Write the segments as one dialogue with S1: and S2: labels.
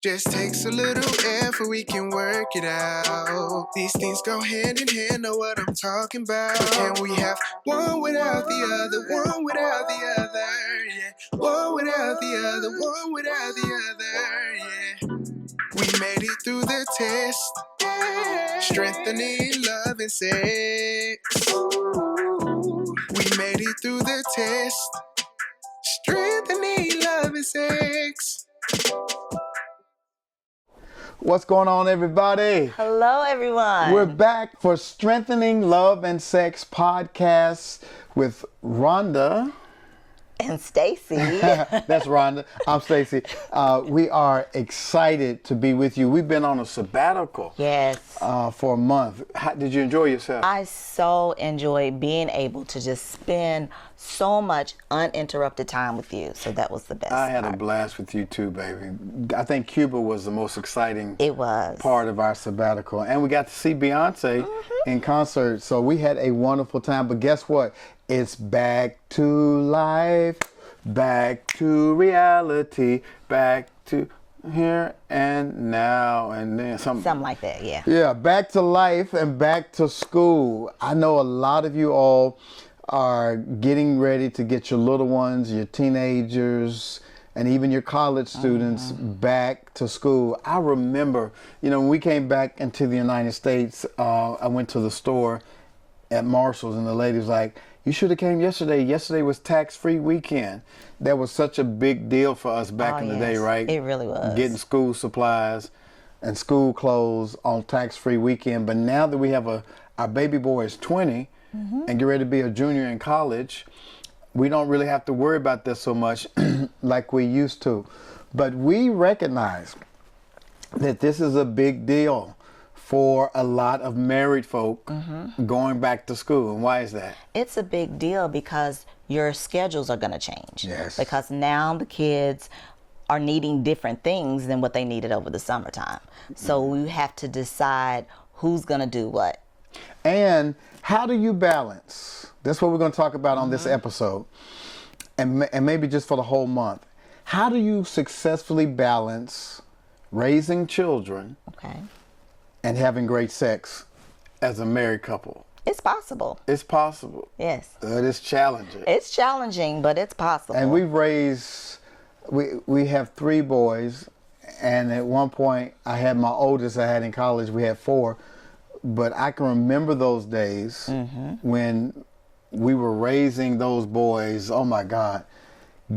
S1: Just takes a little effort, we can work it out. These things go hand in hand, know what I'm talking about. Can we have one without the other, one without the other, yeah. One without the other, one without the other, yeah. We made it through the test, strengthening love and sex. We made it through the test, strengthening love and sex.
S2: What's going on, everybody?
S3: Hello, everyone.
S2: We're back for Strengthening Love and Sex podcast with Rhonda.
S3: And Stacy.
S2: That's Rhonda. I'm Stacy. We are excited to be with you. We've been on a sabbatical.
S3: Yes.
S2: For a month. Did you enjoy yourself?
S3: I so enjoyed being able to just spend so much uninterrupted time with you. So that was the best
S2: I had
S3: part.
S2: a blast with you too, baby. I think Cuba was the most exciting part of our sabbatical. And we got to see Beyonce in concert. So we had a wonderful time. But guess what? It's back to life, back to reality, back to here and now and then.
S3: Something like that, yeah.
S2: Yeah, back to life and back to school. I know a lot of you all are getting ready to get your little ones, your teenagers, and even your college students back to school. I remember, when we came back into the United States, I went to the store at Marshall's and the lady was like, "You should have came yesterday. Yesterday was tax-free weekend." That was such a big deal for us back in the day, right?
S3: It really was.
S2: Getting school supplies and school clothes on tax-free weekend. But now that we have our baby boy is 20 and get ready to be a junior in college, we don't really have to worry about this so much like we used to. But we recognize that this is a big deal for a lot of married folk going back to school. And why is that? It's
S3: a big deal because your schedules are going to change.
S2: Yes.
S3: Because now the kids are needing different things than what they needed over the summertime. So we have to decide who's going to do what.
S2: And how do you balance? That's what we're going to talk about on this episode. And maybe just for the whole month. How do you successfully balance raising children and having great sex as a married couple?
S3: It's possible.
S2: It's possible.
S3: Yes.
S2: But it's challenging.
S3: It's challenging, but it's possible.
S2: And we've raised, we have 3 boys. And at one point, I had my oldest I had in college, we had 4. But I can remember those days when we were raising those boys, oh my God,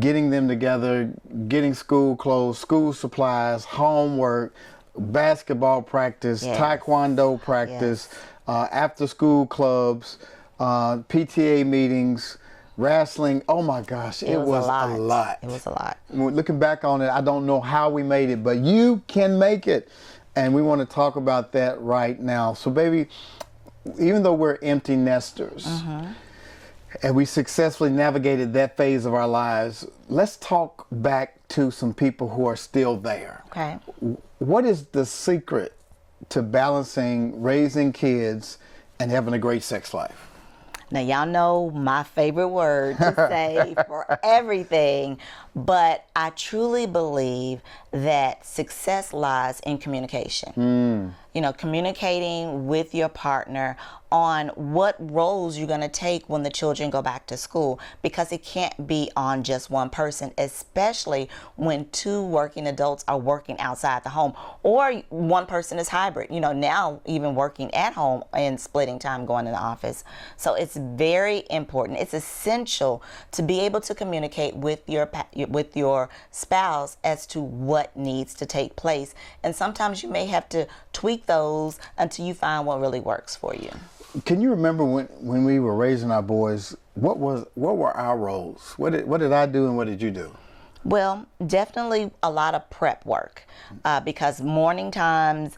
S2: getting them together, getting school clothes, school supplies, homework, basketball practice, taekwondo practice, after school clubs, PTA meetings, wrestling. Oh my gosh, it was a lot.
S3: It was a lot.
S2: Looking back on it, I don't know how we made it, but you can make it. And we want to talk about that right now. So baby, even though we're empty nesters and we successfully navigated that phase of our lives, let's talk back to some people who are still there.
S3: Okay.
S2: What is the secret to balancing raising kids and having a great sex life?
S3: Now, y'all know my favorite word to say for everything, but I truly believe that success lies in communication. Communicating with your partner on what roles you're going to take when the children go back to school, because it can't be on just one person, especially when 2 working adults are working outside the home, or one person is hybrid, now even working at home and splitting time going in the office. So it's very important. It's essential to be able to communicate with your spouse as to what needs to take place. And sometimes you may have to tweak those until you find what really works for you.
S2: Can you remember when we were raising our boys, what were our roles? What did I do and what did you do?
S3: Well, definitely a lot of prep work, because morning times,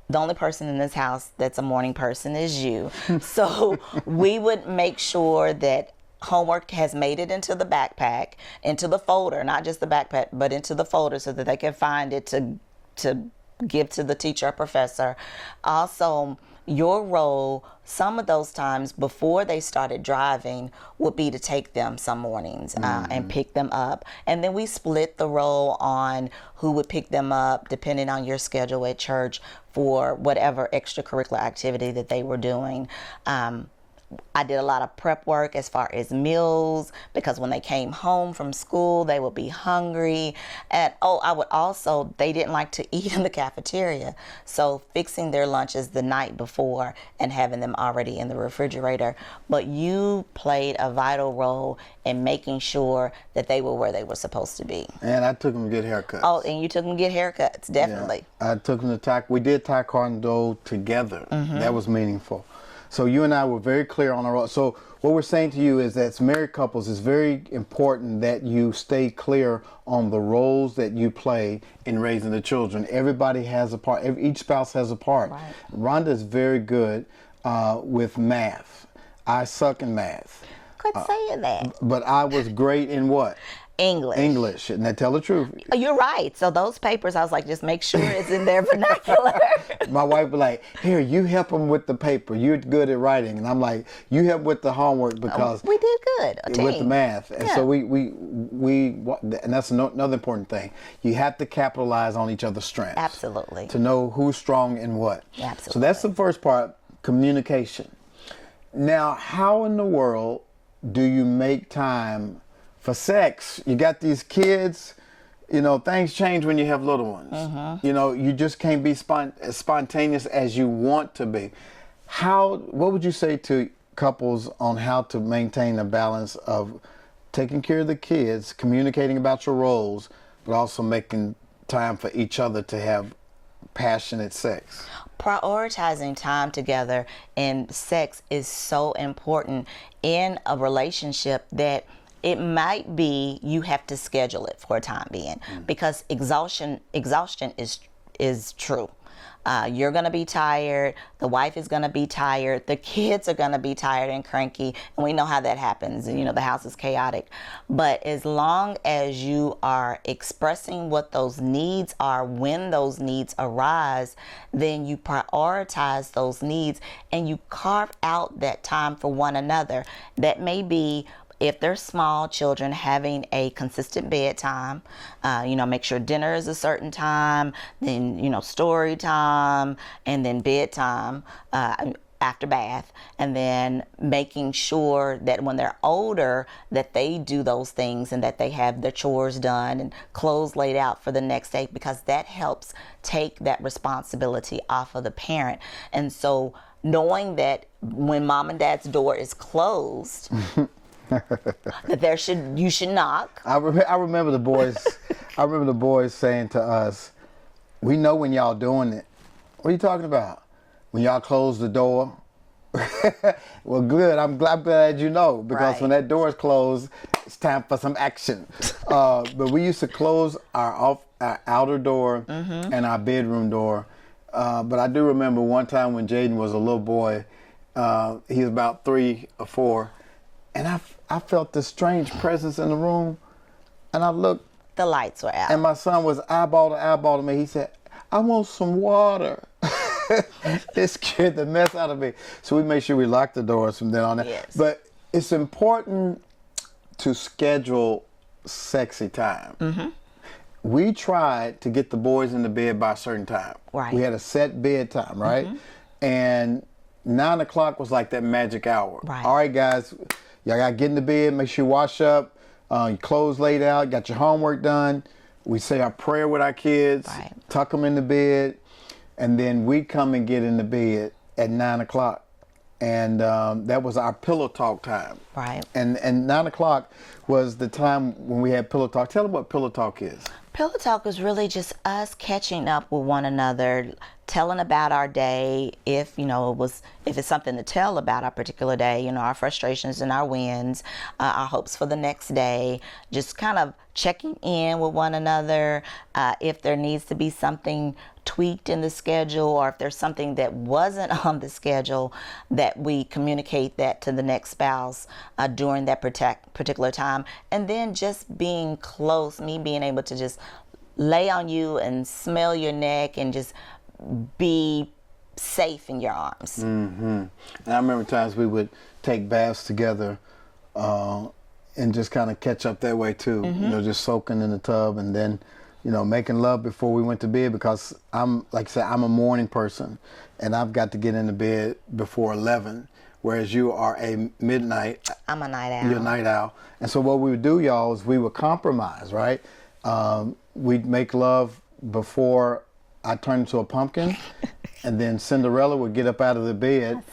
S3: the only person in this house that's a morning person is you. So we would make sure that homework has made it into the backpack, into the folder, not just the backpack, but into the folder so that they can find it to give to the teacher or professor. Also, your role some of those times before they started driving would be to take them some mornings and pick them up. And then we split the role on who would pick them up depending on your schedule at church for whatever extracurricular activity that they were doing. I did a lot of prep work as far as meals, because when they came home from school, they would be hungry. And I would also, they didn't like to eat in the cafeteria. So fixing their lunches the night before and having them already in the refrigerator. But you played a vital role in making sure that they were where they were supposed to be.
S2: And I took them to get haircuts.
S3: Oh, and you took them to get haircuts, definitely.
S2: Yeah. I took them to we did Taekwondo together. That was meaningful. So you and I were very clear on our role. So what we're saying to you is that as married couples, it's very important that you stay clear on the roles that you play in raising the children. Everybody has a part. Each spouse has a part.
S3: Right.
S2: Rhonda is very good with math. I suck in math.
S3: Quit saying that.
S2: But I was great in what?
S3: English.
S2: And I tell the truth.
S3: You're right. So those papers, I was like, just make sure it's in their vernacular.
S2: My wife was like, here, you help them with the paper. You're good at writing. And I'm like, you help with the homework because
S3: we did good. A
S2: with
S3: team.
S2: the math. And so we and that's another important thing. You have to capitalize on each other's strengths.
S3: Absolutely.
S2: To know who's strong in what.
S3: Absolutely.
S2: So that's the first part, communication. Now, how in the world do you make time for sex? You got these kids, you know, things change when you have little ones. You know, you just can't be as spontaneous as you want to be. What would you say to couples on how to maintain a balance of taking care of the kids, communicating about your roles, but also making time for each other to have passionate sex?
S3: Prioritizing time together and sex is so important in a relationship that it might be you have to schedule it for a time being, because exhaustion is true. You're going to be tired. The wife is going to be tired. The kids are going to be tired and cranky. And we know how that happens. You know, the house is chaotic. But as long as you are expressing what those needs are when those needs arise, then you prioritize those needs and you carve out that time for one another. That may be, if they're small children, having a consistent bedtime, make sure dinner is a certain time, then, story time, and then bedtime after bath, and then making sure that when they're older that they do those things and that they have their chores done and clothes laid out for the next day, because that helps take that responsibility off of the parent. And so knowing that when mom and dad's door is closed, that you should knock.
S2: I remember the boys. I remember the boys saying to us, "We know when y'all doing it." What are you talking about? When y'all close the door? Well, good. I'm glad you know, because when that door is closed, it's time for some action. But we used to close our outer door and our bedroom door. But I do remember one time when Jaden was a little boy. He was about 3 or 4. And I felt this strange presence in the room, and I looked.
S3: The lights were out.
S2: And my son was eyeball to eyeball to me. He said, "I want some water." It scared the mess out of me. So we made sure we locked the doors from then on.
S3: Yes.
S2: But it's important to schedule sexy time. We tried to get the boys in the bed by a certain time.
S3: Right.
S2: We had a set bedtime, right? And 9 o'clock was like that magic hour.
S3: Right.
S2: All right, guys. Y'all got to get in the bed, make sure you wash up, your clothes laid out, got your homework done. We say our prayer with our kids, tuck them in the bed, and then we come and get in the bed at 9 o'clock. And that was our pillow talk time.
S3: Right.
S2: And 9 o'clock was the time when we had pillow talk. Tell them what pillow talk is.
S3: Pillow talk is really just us catching up with one another, telling about our day, if it's something to tell about our particular day, our frustrations and our wins, our hopes for the next day, just kind of checking in with one another, if there needs to be something tweaked in the schedule, or if there's something that wasn't on the schedule, that we communicate that to the next spouse during that particular time. And then just being close, me being able to just lay on you and smell your neck and just be safe in your arms.
S2: And I remember times we would take baths together and just kind of catch up that way too. You know, just soaking in the tub and then, you know, making love before we went to bed, because I'm, like I said, I'm a morning person and I've got to get into bed before 11, whereas you are a midnight.
S3: I'm a night owl.
S2: You're a night owl. And so what we would do, y'all, is we would compromise, right? We'd make love before I turned into a pumpkin, and then Cinderella would get up out of the bed,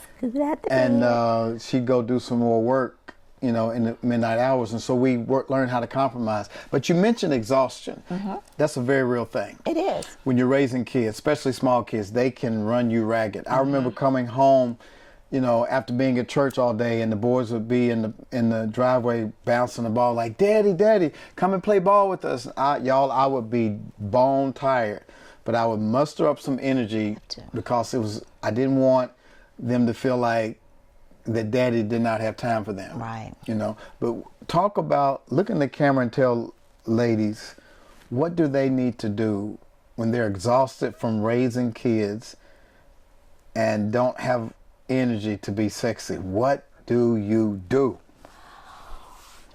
S2: and she'd go do some more work, you know, in the midnight hours. And so we learned how to compromise. But you mentioned exhaustion. That's a very real thing.
S3: It is.
S2: When you're raising kids, especially small kids, they can run you ragged. I remember coming home, you know, after being at church all day, and the boys would be in the driveway bouncing the ball like, "Daddy, Daddy, come and play ball with us." I would be bone tired, but I would muster up some energy because I didn't want them to feel like that Daddy did not have time for them.
S3: Right.
S2: You know, but look in the camera and tell ladies, what do they need to do when they're exhausted from raising kids and don't have energy to be sexy? What do you do?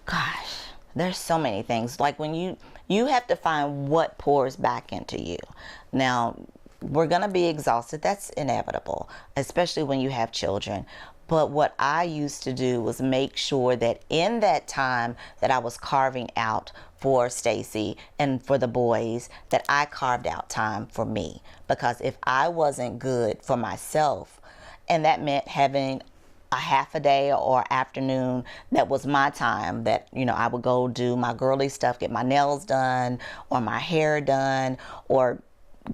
S3: Gosh, there's so many things. Like when you have to find what pours back into you. Now, we're going to be exhausted. That's inevitable, especially when you have children. But what I used to do was make sure that in that time that I was carving out for Stacy and for the boys, that I carved out time for me. Because if I wasn't good for myself, and that meant having a half a day or afternoon that was my time, that, you know, I would go do my girly stuff, get my nails done or my hair done, or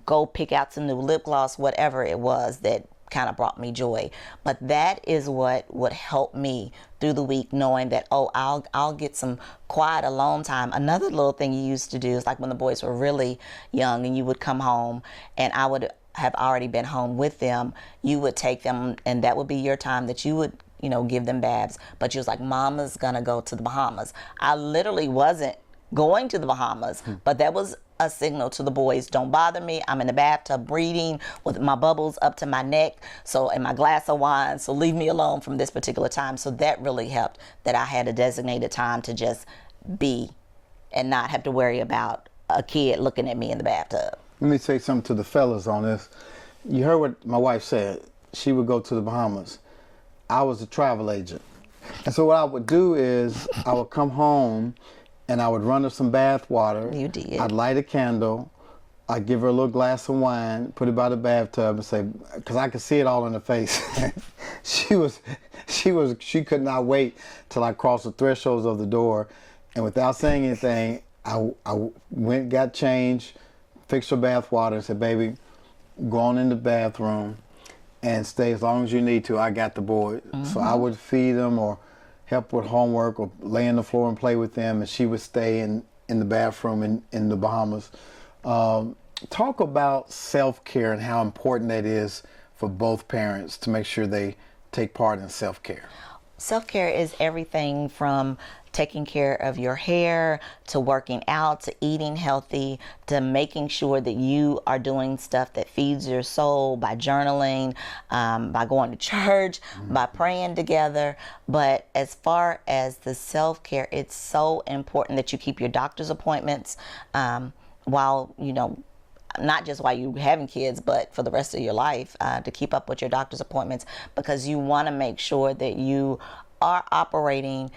S3: go pick out some new lip gloss, whatever it was that kind of brought me joy. But that is what would help me through the week, knowing that, oh, I'll get some quiet alone time. Another little thing you used to do is, like when the boys were really young and you would come home and I would have already been home with them, you would take them, and that would be your time that you would, you know, give them babs. But you was like, Mama's gonna go to the Bahamas. I literally wasn't going to the Bahamas, but that was a signal to the boys, don't bother me. I'm in the bathtub breathing with my bubbles up to my neck, and my glass of wine, so leave me alone from this particular time. So that really helped, that I had a designated time to just be and not have to worry about a kid looking at me in the bathtub.
S2: Let me say something to the fellas on this. You heard what my wife said. She would go to the Bahamas. I was a travel agent. And so what I would do is I would come home and I would run her some bath water.
S3: You did.
S2: I'd light a candle. I'd give her a little glass of wine, put it by the bathtub and say, because I could see it all in her face. She could not wait till I crossed the thresholds of the door. And without saying anything, I went, got changed, fixed her bath water and said, "Baby, go on in the bathroom and stay as long as you need to. I got the boys." So I would feed them or help with homework or lay on the floor and play with them, and she would stay in the bathroom in the Bahamas. Talk about self-care and how important that is for both parents to make sure they take part in self-care.
S3: Self-care is everything from taking care of your hair, to working out, to eating healthy, to making sure that you are doing stuff that feeds your soul by journaling, by going to church, by praying together. But as far as the self-care, it's so important that you keep your doctor's appointments while, you know, not just while you're having kids, but for the rest of your life, to keep up with your doctor's appointments, because you want to make sure that you are operating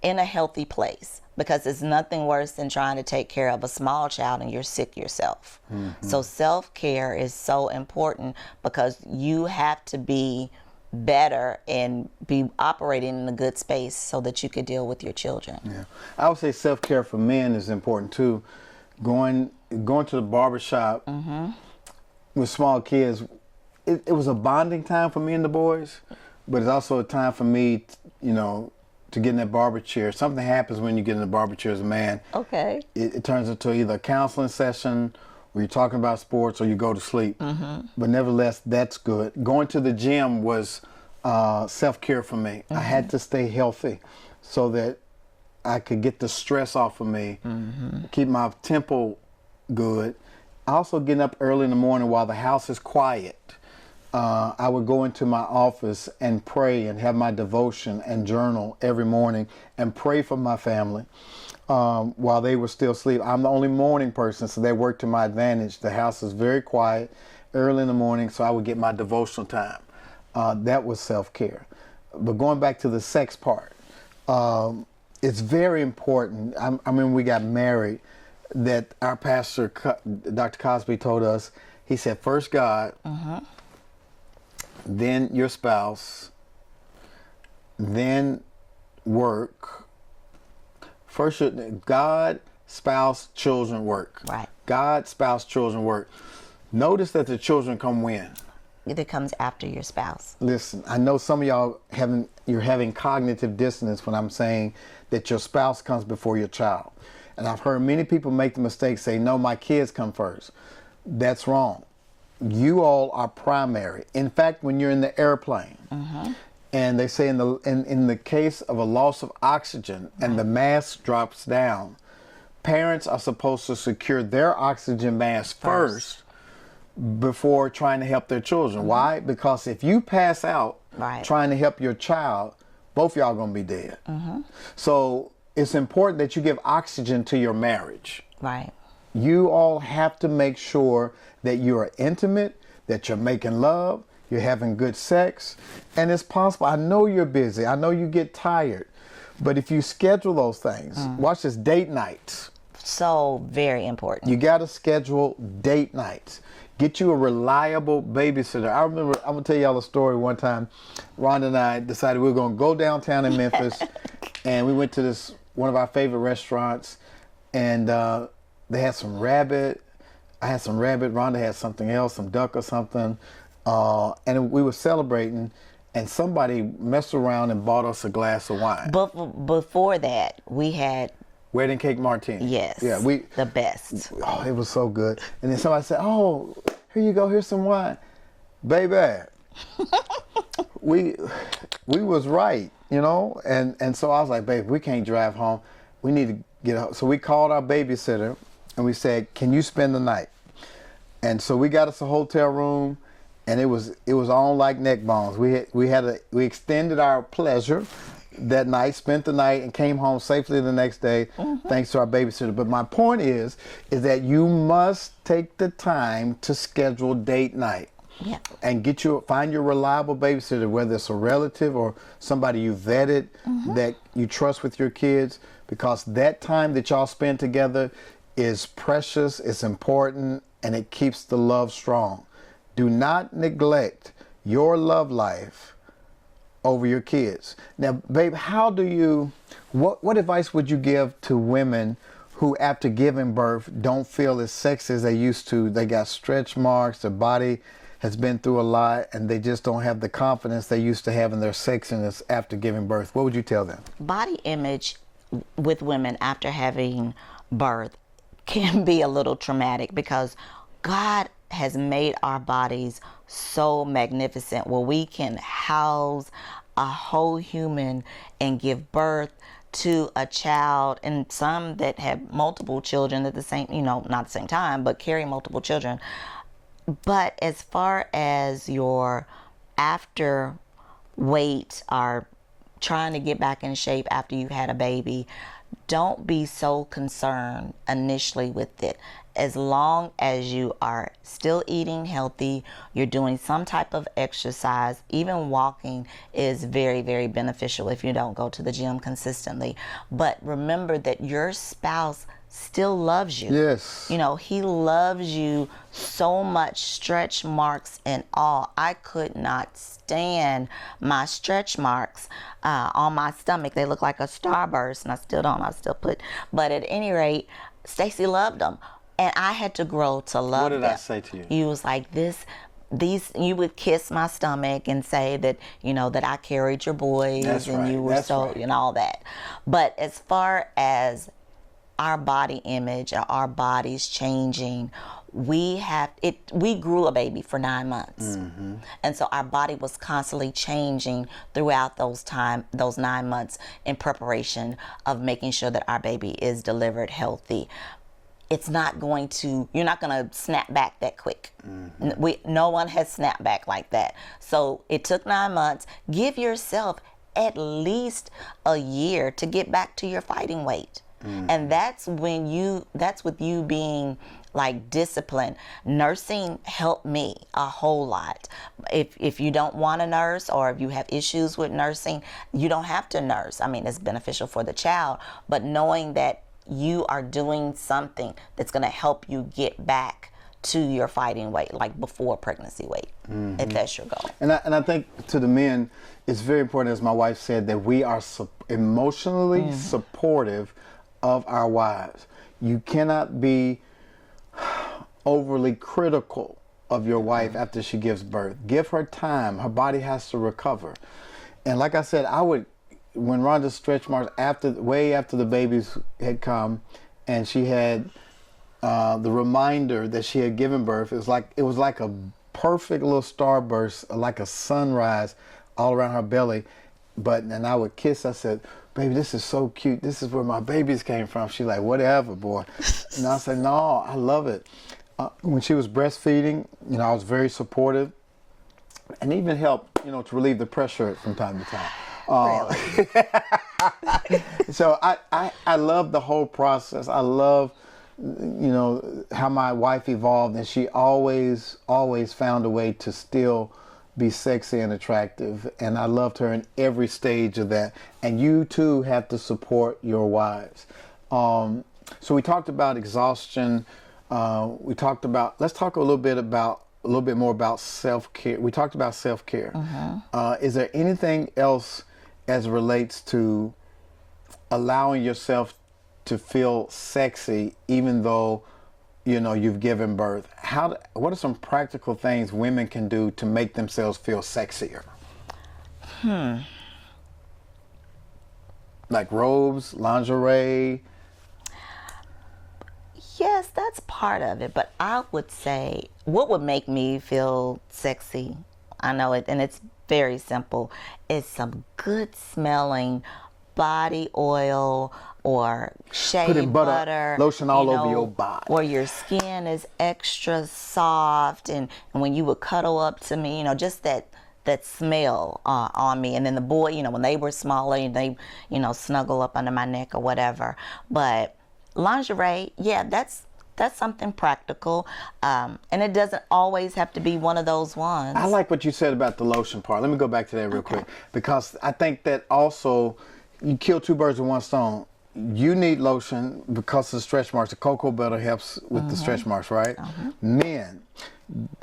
S3: in a healthy place, because it's nothing worse than trying to take care of a small child and you're sick yourself. So self-care is so important, because you have to be better and be operating in a good space so that you could deal with your children.
S2: Yeah, I would say self-care for men is important too. Going to the barbershop with small kids, it was a bonding time for me and the boys, but it's also a time for me, you know, to get in that barber chair. Something happens when you get in the barber chair as a man.
S3: Okay.
S2: It turns into either a counseling session, or you're talking about sports, or you go to sleep. But nevertheless, that's good. Going to the gym was self-care for me. I had to stay healthy so that I could get the stress off of me, keep my tempo good. Also getting up early in the morning while the house is quiet I would go into my office and pray and have my devotion and journal every morning and pray for my family while they were still asleep. I'm the only morning person, so they worked to my advantage. The house is very quiet early in the morning, so I would get my devotional time. That was self-care. But going back to the sex part, it's very important. I mean, we got married, that our pastor, Dr. Cosby, told us, he said, first God, then your spouse, then work. First, God, spouse, children, work.
S3: Right.
S2: God, spouse, children, work. Notice that the children come when?
S3: It comes after your spouse.
S2: Listen, I know some of y'all you're having cognitive dissonance when I'm saying that your spouse comes before your child. And I've heard many people make the mistake, say, no, my kids come first. That's wrong. You all are primary. In fact, when you're in the airplane, and they say in the case of a loss of oxygen and the mask drops down, parents are supposed to secure their oxygen mask first before trying to help their children. Why? Because if you pass out trying to help your child, both y'all gonna be dead. So it's important that you give oxygen to your marriage.
S3: Right.
S2: You all have to make sure that you are intimate, that you're making love, you're having good sex, and it's possible. I know you're busy. I know you get tired, but if you schedule those things, watch this, date nights.
S3: So very important.
S2: You got to schedule date nights. Get you a reliable babysitter. I remember, I'm going to tell y'all a story one time. Rhonda and I decided we were going to go downtown in Memphis, and we went to one of our favorite restaurants, and they had some rabbit. I had some rabbit. Rhonda had something else, some duck or something. And we were celebrating, and somebody messed around and bought us a glass of wine.
S3: But before that, we had
S2: wedding cake martini.
S3: Yes.
S2: Yeah,
S3: the best.
S2: Oh, it was so good. And then somebody said, "Oh, here you go. Here's some wine, baby." we was right, you know. And so I was like, "Babe, we can't drive home. We need to get home." So we called our babysitter, and we said, "Can you spend the night?" And so we got us a hotel room. And it was on like neck bones. We extended our pleasure that night, spent the night, and came home safely the next day, thanks to our babysitter. But my point is that you must take the time to schedule date night.
S3: Yeah.
S2: And find your reliable babysitter, whether it's a relative or somebody you vetted that you trust with your kids, because that time that y'all spend together is precious, it's important, and it keeps the love strong. Do not neglect your love life over your kids. Now, babe, what advice would you give to women who, after giving birth, don't feel as sexy as they used to? They got stretch marks, their body has been through a lot, and they just don't have the confidence they used to have in their sexiness after giving birth. What would you tell them?
S3: Body image with women after having birth can be a little traumatic, because God has made our bodies so magnificent where we can house a whole human and give birth to a child, and some that have multiple children at the same, not at the same time, but carry multiple children. But as far as your after weight or trying to get back in shape after you've had a baby, don't be so concerned initially with it. As long as you are still eating healthy, you're doing some type of exercise, even walking is very, very beneficial if you don't go to the gym consistently. But remember that your spouse still loves you.
S2: Yes.
S3: He loves you so much, stretch marks and all. I could not stand my stretch marks on my stomach. They look like a starburst, and I still don't. But at any rate, Stacy loved them. And I had to grow to love them.
S2: What did I say to you?
S3: You was like, you would kiss my stomach and say that, that I carried your boys.
S2: That's
S3: and
S2: right.
S3: You were
S2: That's
S3: so,
S2: right.
S3: and all that. But as far as our body image or our bodies changing, we grew a baby for 9 months. And so our body was constantly changing throughout those 9 months in preparation of making sure that our baby is delivered healthy. You're not going to snap back that quick. No one has snapped back like that. So it took 9 months. Give yourself at least a year to get back to your fighting weight. And that's with you being like disciplined. Nursing helped me a whole lot. If you don't want to nurse, or if you have issues with nursing, you don't have to nurse. I mean, it's beneficial for the child, but knowing that you are doing something that's going to help you get back to your fighting weight, like before pregnancy weight, if that's your goal.
S2: And I think to the men, it's very important, as my wife said, that we are emotionally supportive of our wives. You cannot be overly critical of your wife after she gives birth. Give her time. Her body has to recover. And like I said, when Rhonda's stretch marks, way after the babies had come, and she had the reminder that she had given birth, it was like a perfect little starburst, like a sunrise all around her belly. And I would kiss. I said, "Baby, this is so cute. This is where my babies came from." She's like, "Whatever, boy." And I said, "No, I love it." When she was breastfeeding, I was very supportive, and even helped, to relieve the pressure from time to time.
S3: Really?
S2: So I love the whole process. I love, how my wife evolved, and she always found a way to still be sexy and attractive, and I loved her in every stage of that. And you too have to support your wives. So we talked about exhaustion. Let's talk a little bit more about self-care. We talked about self-care. Is there anything else as it relates to allowing yourself to feel sexy even though you've given birth? What are some practical things women can do to make themselves feel sexier? Like robes, lingerie?
S3: Yes, that's part of it. But I would say what would make me feel sexy, I know it, and it's very simple, is some good smelling body oil or shea butter,
S2: lotion all over your body,
S3: where your skin is extra soft, and when you would cuddle up to me, just that smell on me. And then the boy, when they were smaller, and they snuggle up under my neck or whatever. But lingerie, yeah, that's something practical, and it doesn't always have to be one of those ones.
S2: I like what you said about the lotion part. Let me go back to that real quick, because I think that also you kill two birds with one stone. You need lotion because of the stretch marks. The cocoa butter helps with the stretch marks, right? Men,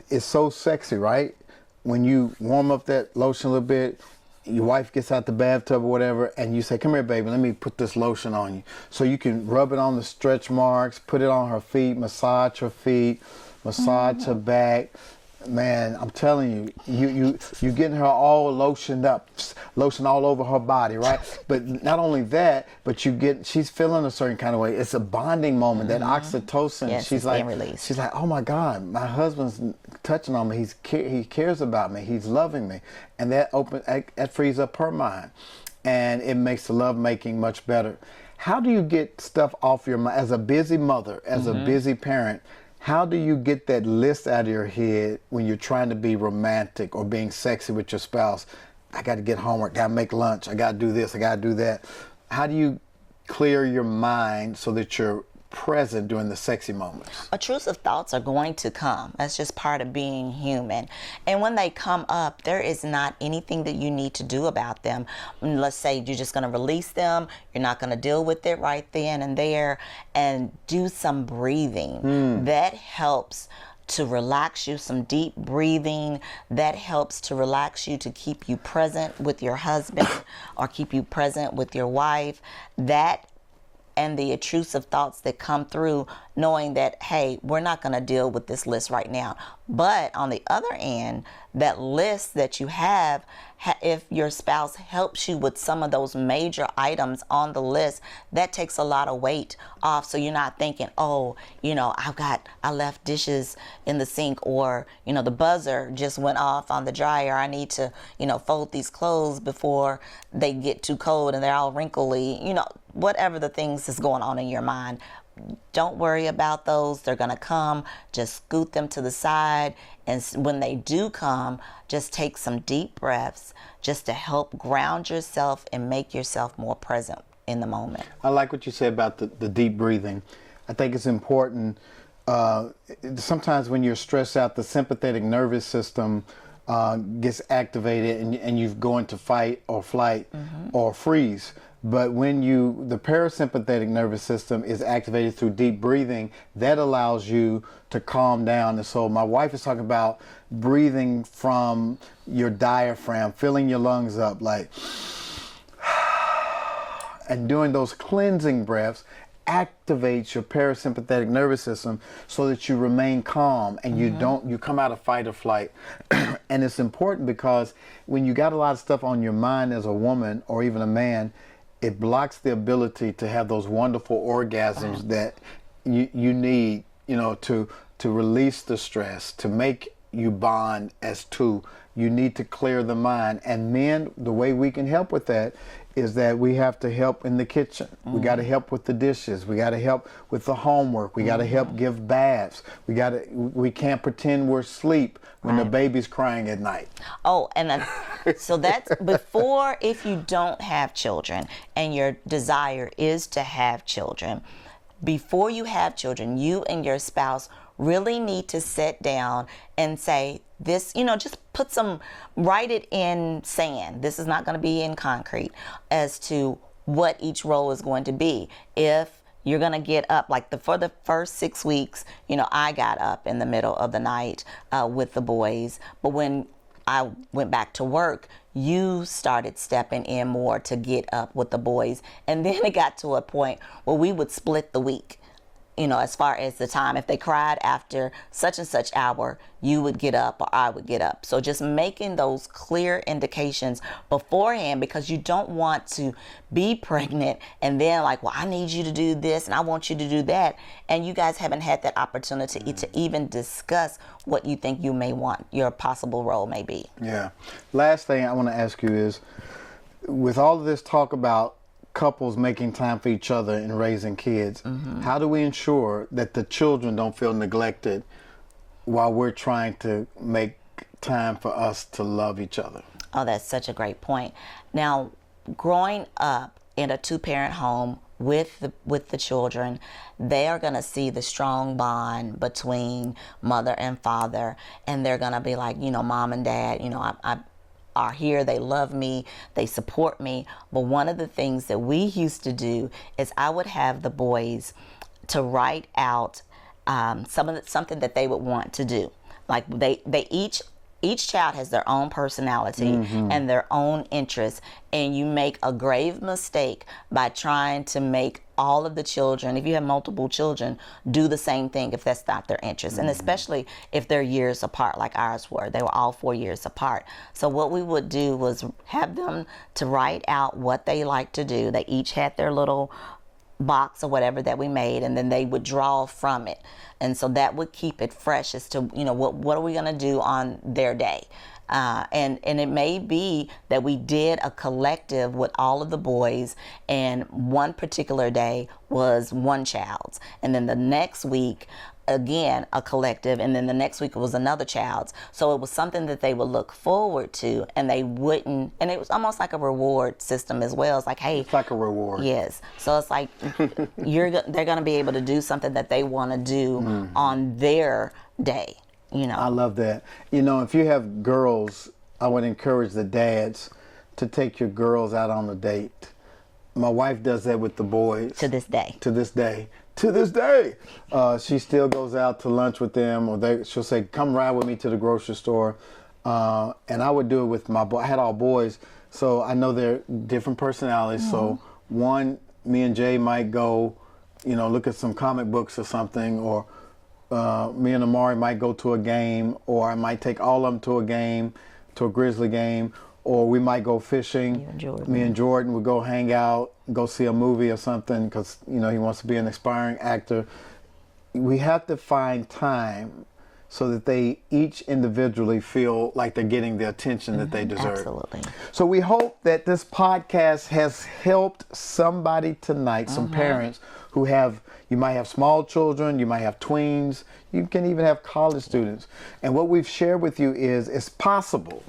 S2: it's so sexy, right? When you warm up that lotion a little bit, your wife gets out the bathtub or whatever, and you say, "Come here, baby, let me put this lotion on you." So you can rub it on the stretch marks, put it on her feet, massage her feet, massage her back. Man, I'm telling you, you getting her all lotioned up, lotion all over her body, right? But not only that, but she's feeling a certain kind of way. It's a bonding moment, that oxytocin.
S3: Yes,
S2: she's like, "Oh my God, my husband's touching on me. He cares about me. He's loving me," and that frees up her mind, and it makes the love making much better. How do you get stuff off your mind as a busy mother, as a busy parent? How do you get that list out of your head when you're trying to be romantic or being sexy with your spouse? I got to get homework, got to make lunch, I got to do this, I got to do that. How do you clear your mind so that you're present during the sexy moments?
S3: Intrusive thoughts are going to come. That's just part of being human. And when they come up, there is not anything that you need to do about them. Let's say you're just going to release them. You're not going to deal with it right then and there, and do some breathing. That helps to relax you, some deep breathing. That helps to relax you, to keep you present with your husband or keep you present with your wife. That and the intrusive thoughts that come through, knowing that, hey, we're not going to deal with this list right now. But on the other end, that list that you have, if your spouse helps you with some of those major items on the list, that takes a lot of weight off. So you're not thinking, oh, I left dishes in the sink, or, the buzzer just went off on the dryer. I need to, fold these clothes before they get too cold and they're all wrinkly, whatever the things is going on in your mind. don't worry about those. They're going to come. Just scoot them to the side. And when they do come, just take some deep breaths just to help ground yourself and make yourself more present in the moment.
S2: I like what you said about the deep breathing. I think it's important. Sometimes when you're stressed out, the sympathetic nervous system gets activated and you go into fight or flight or freeze. But when the parasympathetic nervous system is activated through deep breathing, that allows you to calm down. And so my wife is talking about breathing from your diaphragm, filling your lungs up like, and doing those cleansing breaths activates your parasympathetic nervous system so that you remain calm and you come out of fight or flight. And it's important because when you got a lot of stuff on your mind as a woman or even a man, it blocks the ability to have those wonderful orgasms that you need, to release the stress, to make you bond as two. You need to clear the mind. And men, the way we can help with that is that we have to help in the kitchen. We got to help with the dishes. We got to help with the homework. We got to help give baths. We can't pretend we're asleep when the baby's crying at night.
S3: Oh, and so that's before, if you don't have children and your desire is to have children, before you have children, you and your spouse really need to sit down and say this, just write it in sand. This is not going to be in concrete as to what each role is going to be. If you're going to get up, for the first 6 weeks, I got up in the middle of the night with the boys. But when I went back to work, you started stepping in more to get up with the boys. And then it got to a point where we would split the week. As far as the time, if they cried after such and such hour, you would get up or I would get up. So just making those clear indications beforehand, because you don't want to be pregnant and then I need you to do this and I want you to do that. And you guys haven't had that opportunity to even discuss what you think you may want, your possible role may be.
S2: Yeah. Last thing I want to ask you is, with all of this talk about couples making time for each other and raising kids, how do we ensure that the children don't feel neglected while we're trying to make time for us to love each other?
S3: Oh, that's such a great point. Now, growing up in a two-parent home with the children, they are going to see the strong bond between mother and father, and they're going to be like, mom and dad, I are here, they love me, they support me. But one of the things that we used to do is I would have the boys to write out something that they would want to do. Like they each child has their own personality and their own interests, and you make a grave mistake by trying to make all of the children, if you have multiple children, do the same thing if that's not their interest. And especially if they're years apart like ours were. They were all 4 years apart. So what we would do was have them to write out what they like to do. They each had their little box or whatever that we made, and then they would draw from it. And so that would keep it fresh as to, what are we going to do on their day. And it may be that we did a collective with all of the boys, and one particular day was one child's. And then the next week, again, a collective, and then the next week it was another child's. So it was something that they would look forward to, and they wouldn't, and it was almost like a reward system as well. It's like, hey.
S2: It's like a reward.
S3: Yes. So it's like they're going to be able to do something that they want to do on their day.
S2: I love that. If you have girls, I would encourage the dads to take your girls out on a date. My wife does that with the boys.
S3: To this day.
S2: She still goes out to lunch with them, or she'll say, come ride with me to the grocery store. And I would do it with my boy. I had all boys, so I know they're different personalities. So me and Jay might go, look at some comic books or something, or me and Amari might go to a game, or I might take all of them to a game, to a Grizzly game, or we might go fishing. Me and Jordan would go hang out, go see a movie or something, because he wants to be an aspiring actor. We have to find time so that they each individually feel like they're getting the attention that they deserve.
S3: Absolutely.
S2: So we hope that this podcast has helped somebody tonight, some parents who you might have small children, you might have tweens, you can even have college students. And what we've shared with you is it's possible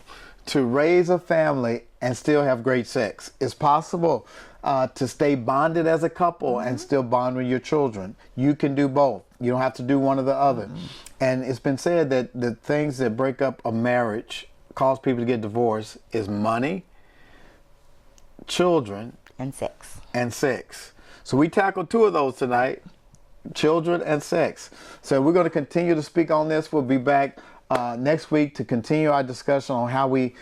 S2: to raise a family and still have great sex. It's possible to stay bonded as a couple and still bond with your children. You can do both. You don't have to do one or the other. And it's been said that the things that break up a marriage, cause people to get divorced, is money, children,
S3: And sex.
S2: and sex. So we tackled two of those tonight, children and sex. So we're going to continue to speak on this. We'll be back next week to continue our discussion on how we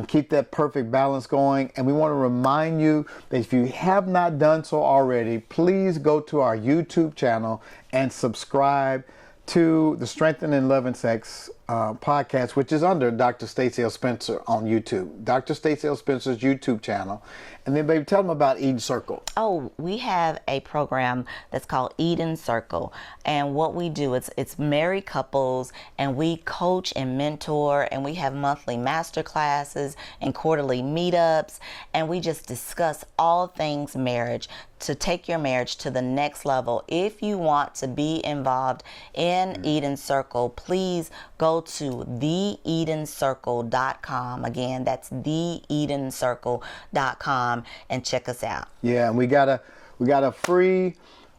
S2: keep that perfect balance going. And we want to remind you that if you have not done so already, please go to our YouTube channel and subscribe to the Strengthen in Love and Sex podcast, which is under Dr. Stacy L. Spencer on YouTube. Dr. Stacy L. Spencer's YouTube channel. And then, baby, tell them about Eden Circle.
S3: Oh, we have a program that's called Eden Circle. And what we do is it's married couples, and we coach and mentor, and we have monthly master classes and quarterly meetups, and we just discuss all things marriage to take your marriage to the next level. If you want to be involved in Eden Circle, please go to theedencircle.com. Again, that's theedencircle.com and check us out.
S2: Yeah, and we got a free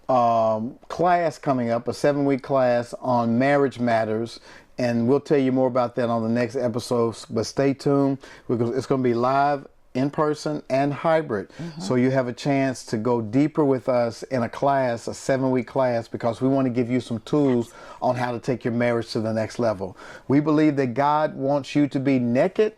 S2: class coming up, a 7-week class on marriage matters. And we'll tell you more about that on the next episodes, but stay tuned because it's going to be live, in person, and hybrid. So you have a chance to go deeper with us in a class, a 7-week class, because we want to give you some tools on how to take your marriage to the next level. We believe that God wants you to be naked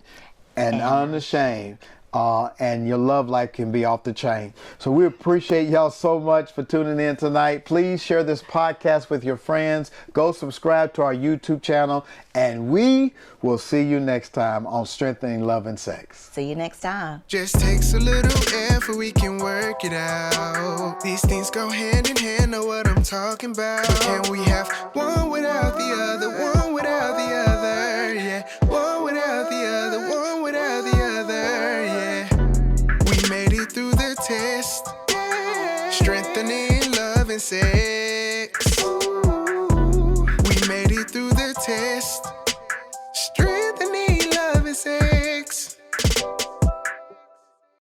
S2: and unashamed. And your love life can be off the chain. So we appreciate y'all so much for tuning in tonight. Please share this podcast with your friends. Go subscribe to our YouTube channel. And we will see you next time on Strengthening Love and Sex.
S3: See you next time.
S1: Just takes a little effort, we can work it out. These things go hand in hand, know what I'm talking about. Can we have one without the other, one without the other, yeah. One without the other, one without the other, yeah. We made it through the test, strengthening love and sex.